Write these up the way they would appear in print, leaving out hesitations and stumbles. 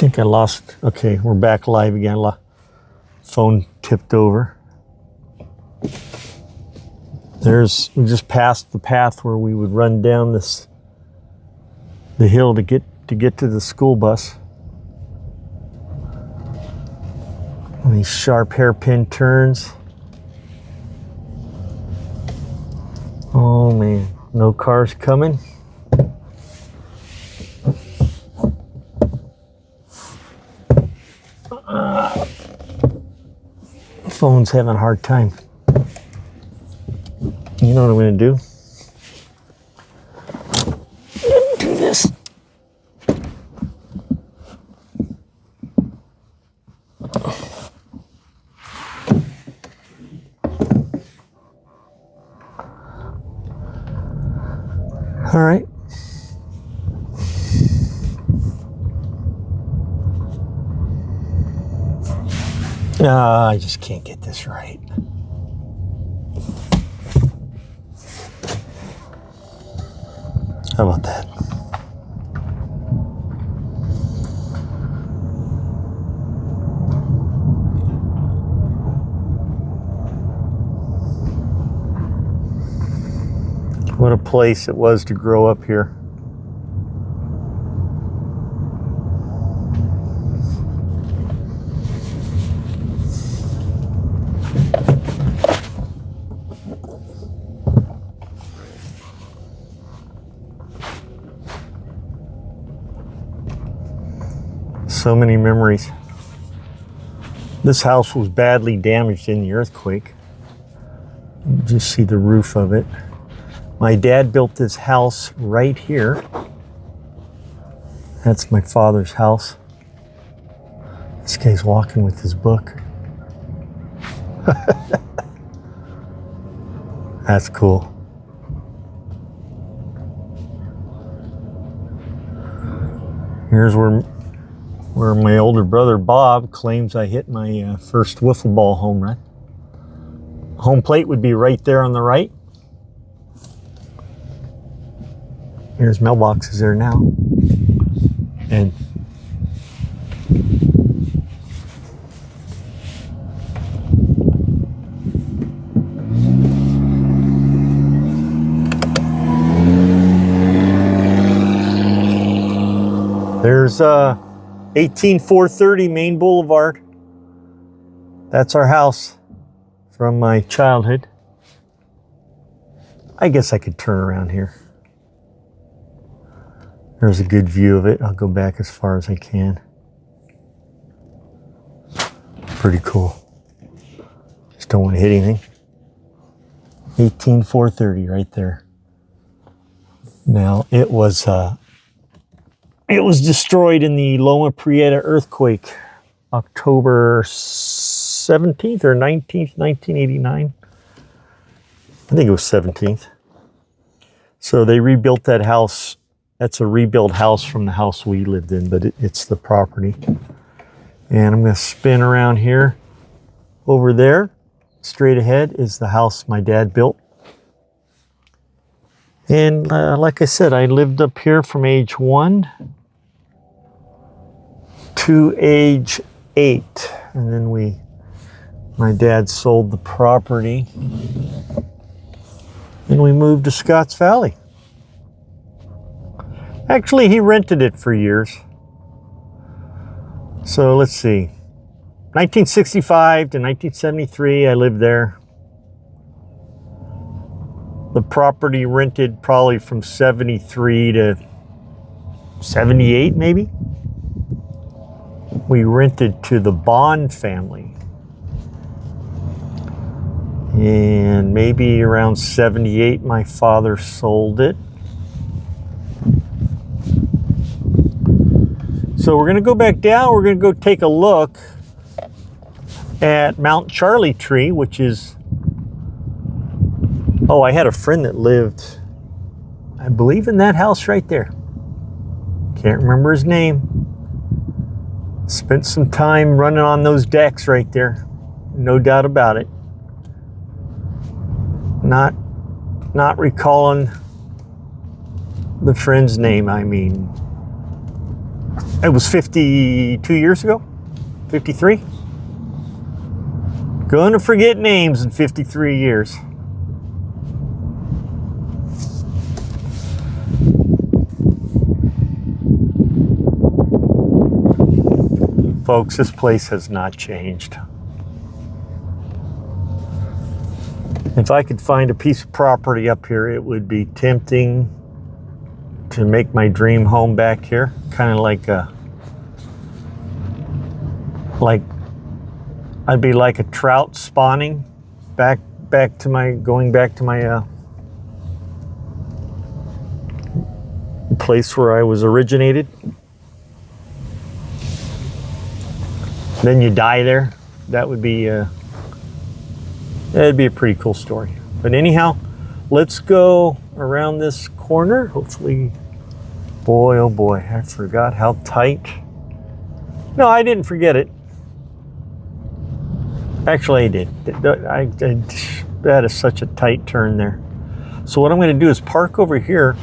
think I lost. Okay, we're back live again. Phone tipped over. We just passed the path where we would run down the hill to get to the school bus. And these sharp hairpin turns. Oh man, no cars coming. Phone's having a hard time. You know what I'm going to do? Do this. All right. I just can't get this right. How about that? What a place it was to grow up here. So many memories. This house was badly damaged in the earthquake. You can just see the roof of it. My dad built this house right here. That's my father's house. This guy's walking with his book. That's cool. Here's where my older brother Bob claims I hit my first wiffle ball home run. Home plate would be right there on the right. Here's mailboxes there now. And there's 18430 Main Boulevard. That's our house from my childhood. I guess I could turn around here. There's a good view of it. I'll go back as far as I can. Pretty cool. Just don't want to hit anything. 18430 right there. Now it was destroyed in the Loma Prieta earthquake, October 17th or 19th, 1989. I think it was 17th. So they rebuilt that house. That's a rebuilt house from the house we lived in, but it's the property. And I'm going to spin around here. Over there, straight ahead, is the house my dad built. And like I said, I lived up here from age 1 to age 8. And then my dad sold the property. And we moved to Scotts Valley. Actually, he rented it for years. So let's see. 1965 to 1973, I lived there. The property rented probably from 73 to 78, maybe. We rented to the Bond family. And maybe around 78, my father sold it. So we're going to go back down. We're going to go take a look at Mount Charlie Tree, which is... Oh, I had a friend that lived, I believe, in that house right there. Can't remember his name. Spent some time running on those decks right there. No doubt about it. Not recalling the friend's name, I mean. It was 52 years ago, 53. Gonna forget names in 53 years. Folks, this place has not changed. If I could find a piece of property up here, it would be tempting to make my dream home back here. Kind of like I'd be like a trout spawning going back to my place where I was originated. Then you die there. That would be that'd be a pretty cool story. But anyhow, let's go around this corner. Hopefully, boy, oh boy, I forgot how tight. No, I didn't forget it. Actually, I did. That is such a tight turn there. So what I'm going to do is park over here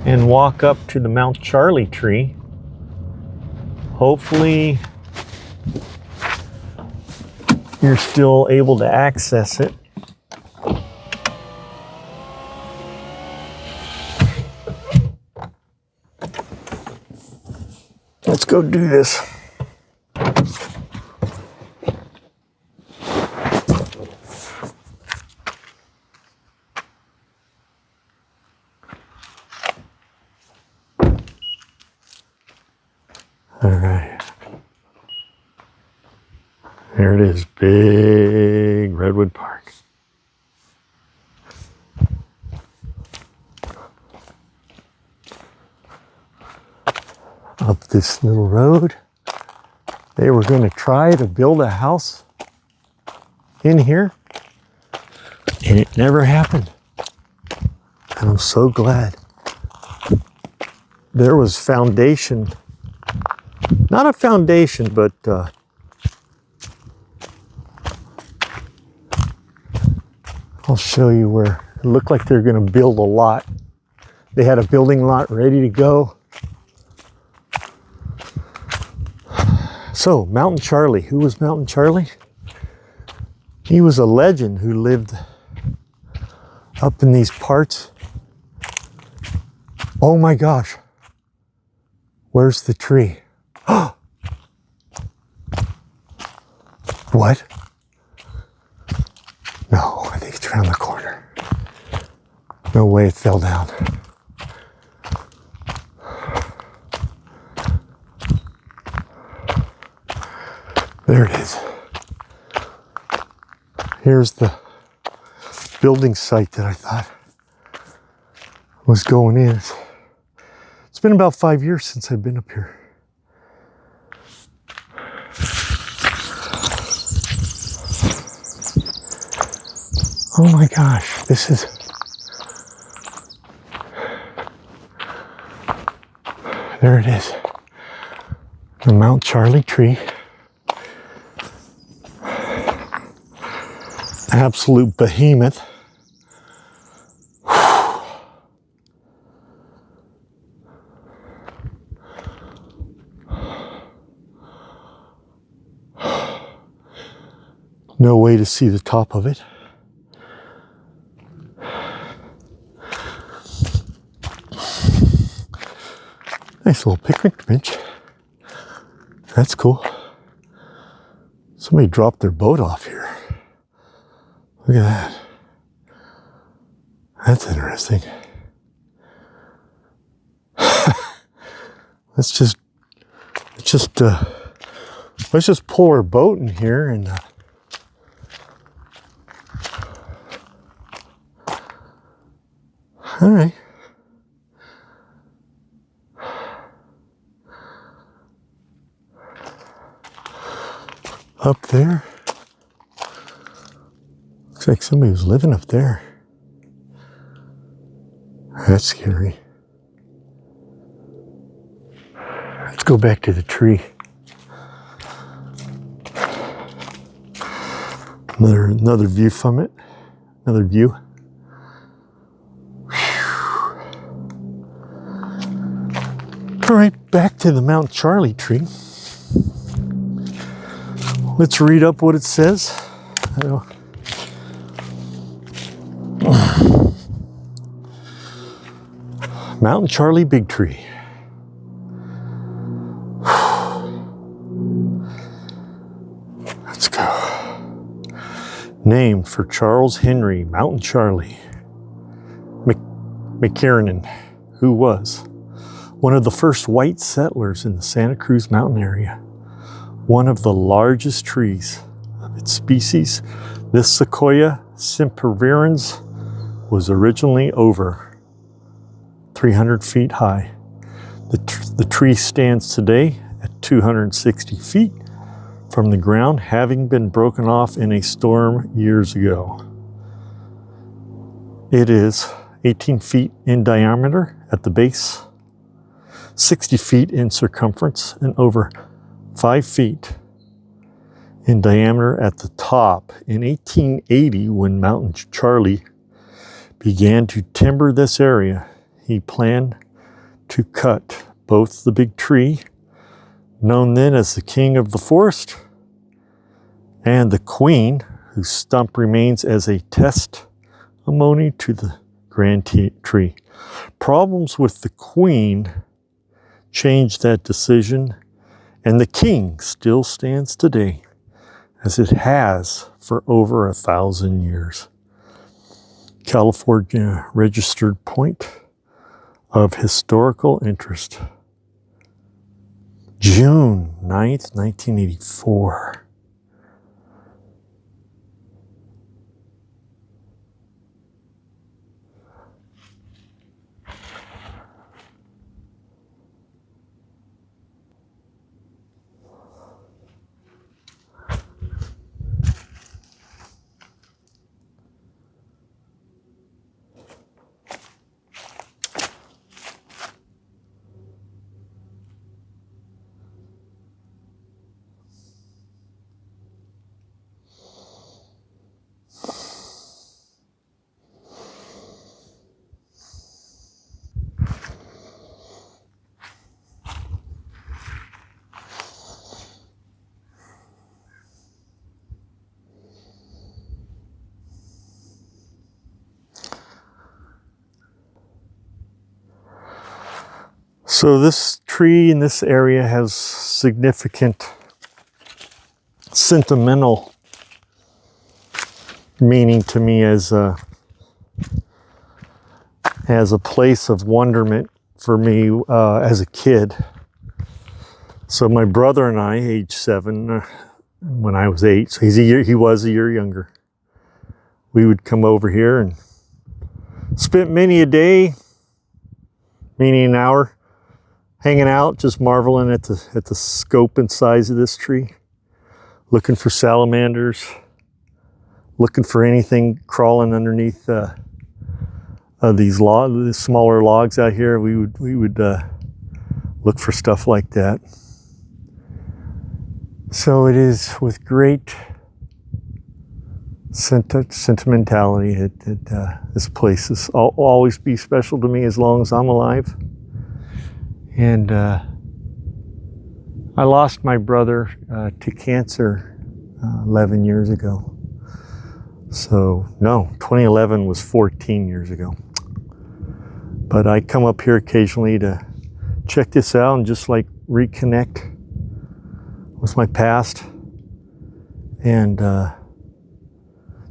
and walk up to the Mount Charlie tree. Hopefully, you're still able to access it. Let's go do this. All right. There it is, big Redwood Park. Up this little road. They were going to try to build a house in here, and it never happened. And I'm so glad. There was foundation, not a foundation, but I'll show you where it looked like they're going to build a lot. They had a building lot ready to go. So, Mountain Charlie. Who was Mountain Charlie? He was a legend who lived up in these parts. Oh my gosh. Where's the tree? What? No, I think it's around the corner. No way it fell down. There it is. Here's the building site that I thought was going in. It's been about 5 years since I've been up here. Oh my gosh, this is... There it is. The Mount Charlie tree. Absolute behemoth. No way to see the top of it. Nice little picnic bench. That's cool. Somebody dropped their boat off here. Look at that. That's interesting. let's just pull our boat in here and all right. Up there. Looks like somebody was living up there. That's scary. Let's go back to the tree. Another view from it. Another view. All right, back to the Mount Charlie tree. Let's read up what it says. Mountain Charlie Big Tree. Let's go. Named for Charles Henry Mountain Charlie McKiernan, who was one of the first white settlers in the Santa Cruz Mountain area. One of the largest trees of its species, this Sequoia sempervirens was originally over 300 feet high. The tree stands today at 260 feet from the ground, having been broken off in a storm years ago. It is 18 feet in diameter at the base, 60 feet in circumference, and over 5 feet in diameter at the top. In 1880, when Mountain Charlie began to timber this area, he planned to cut both the big tree, known then as the king of the forest, and the queen, whose stump remains as a testimony to the grand tree. Problems with the queen changed that decision, and the king still stands today, as it has for over 1,000 years. California Registered Point of Historical Interest. June 9th, 1984. So this tree in this area has significant sentimental meaning to me as a place of wonderment for me as a kid. So my brother and I, age 7, when I was 8, so he was a year younger. We would come over here and spent many a day, meaning an hour, hanging out, just marveling at the scope and size of this tree, looking for salamanders, looking for anything crawling underneath these smaller logs out here. We would look for stuff like that. So it is with great sentimentality that this place will always be special to me as long as I'm alive. And I lost my brother to cancer 11 years ago. So, no, 2011 was 14 years ago. But I come up here occasionally to check this out and just like reconnect with my past and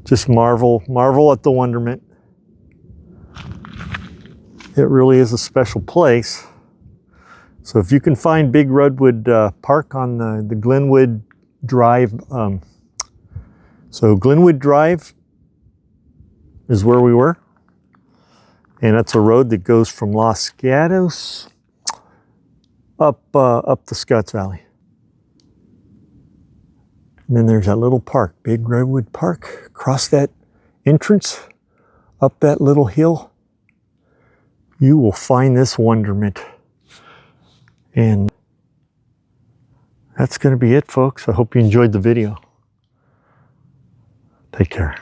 just marvel at the wonderment. It really is a special place. So if you can find Big Redwood Park on the Glenwood Drive, so Glenwood Drive is where we were, and that's a road that goes from Los Gatos up the Scotts Valley. And then there's that little park, Big Redwood Park. Across that entrance, up that little hill, you will find this wonderment. And that's going to be it, folks. I hope you enjoyed the video. Take care.